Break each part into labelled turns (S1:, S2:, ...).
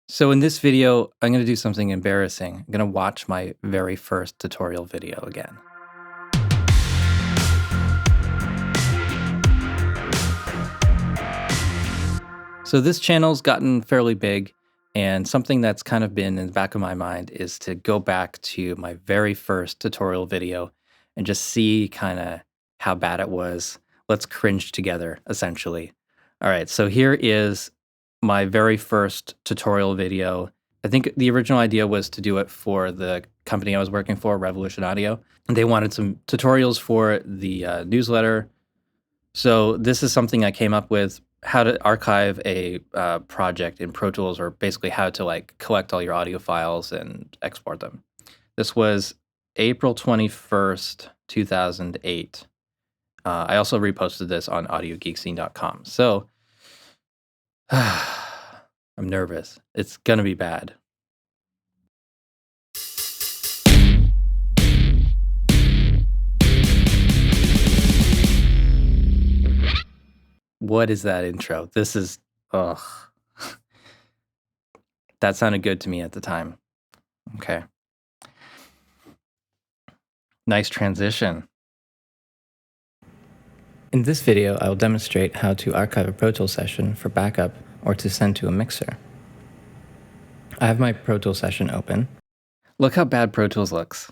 S1: So in this video, I'm going to do something embarrassing. I'm going to watch my very first tutorial video again. So this channel's gotten fairly big, and something that's kind of been in the back of my mind is to go back to my very first tutorial video and just see kind of how bad it was. Let's cringe together, essentially. All right, so here is my very first tutorial video. I think the original idea was to do it for the company I was working for, Revolution Audio. And they wanted some tutorials for the newsletter. So this is something I came up with, how to archive a project in Pro Tools, or basically how to like collect all your audio files and export them. This was April 21st, 2008. I also reposted this on audiogeekscene.com. So I'm nervous. It's going to be bad. What is that intro? This is, ugh. That sounded good to me at the time. Okay. Nice transition. In this video, I will demonstrate how to archive a Pro Tools session for backup or to send to a mixer. I have my Pro Tools session open. Look how bad Pro Tools looks.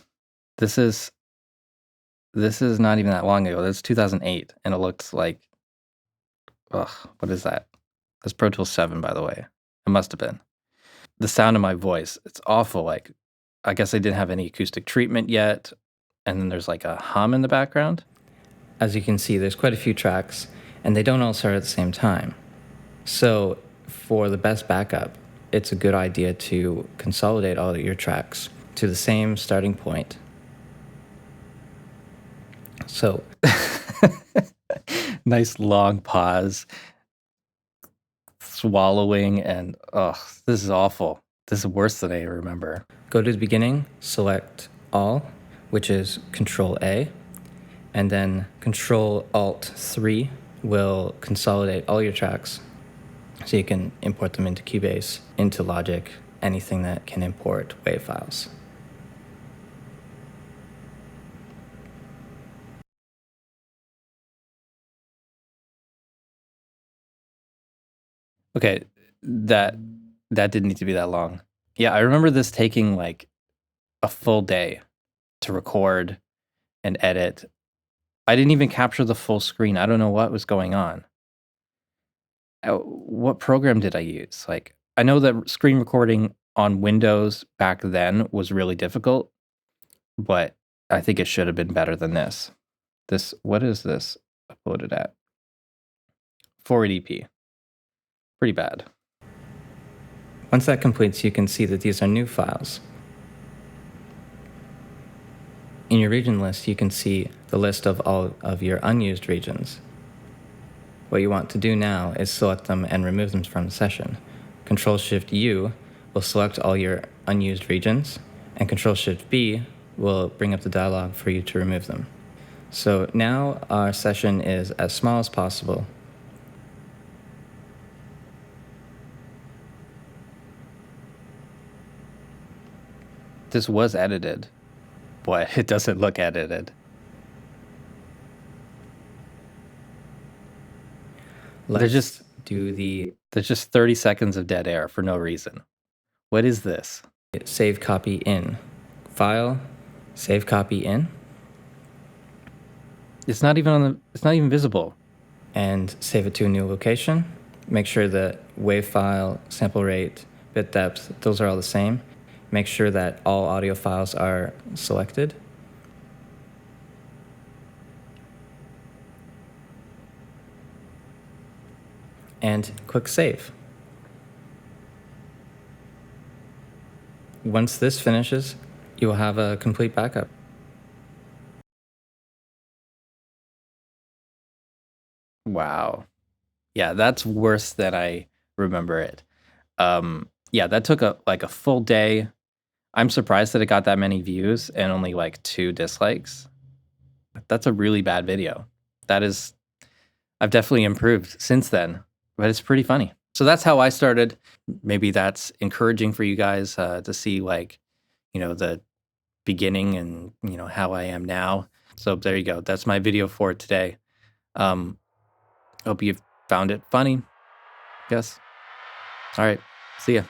S1: This is not even that long ago. That's 2008, and it looks like, ugh, what is that? That's Pro Tools 7, by the way. It must have been. The sound of my voice, it's awful. Like, I guess I didn't have any acoustic treatment yet, and then there's like a hum in the background. As you can see, there's quite a few tracks, and they don't all start at the same time. So for the best backup, it's a good idea to consolidate all of your tracks to the same starting point. So, nice long pause, swallowing, and this is awful. This is worse than I remember. Go to the beginning, select all, which is Control A, and then Control Alt 3 will consolidate all your tracks so you can import them into Cubase, into Logic, anything that can import WAV files. Okay, that didn't need to be that long. Yeah, I remember this taking like a full day to record and edit. I didn't even capture the full screen. I don't know what was going on. What program did I use? Like, I know that screen recording on Windows back then was really difficult, but I think it should have been better than this. What is this uploaded at? 480p. Pretty bad. Once that completes, you can see that these are new files. In your region list, you can see the list of all of your unused regions. What you want to do now is select them and remove them from the session. Control-Shift-U will select all your unused regions, and Control-Shift-B will bring up the dialog for you to remove them. So now our session is as small as possible. This was edited. Boy, it doesn't look edited. There's just 30 seconds of dead air for no reason. What is this? Save copy in. File, save copy in. It's not even visible. And save it to a new location. Make sure that WAV file, sample rate, bit depth, those are all the same. Make sure that all audio files are selected. And click Save. Once this finishes, you will have a complete backup. Wow. Yeah, that's worse than I remember it. Yeah, that took a full day. I'm surprised that it got that many views and only like 2 dislikes. That's a really bad video. I've definitely improved since then, but it's pretty funny. So that's how I started. Maybe that's encouraging for you guys to see, like, the beginning and, how I am now. So there you go. That's my video for today. Um, Hope you found it funny, I guess. All right. See ya.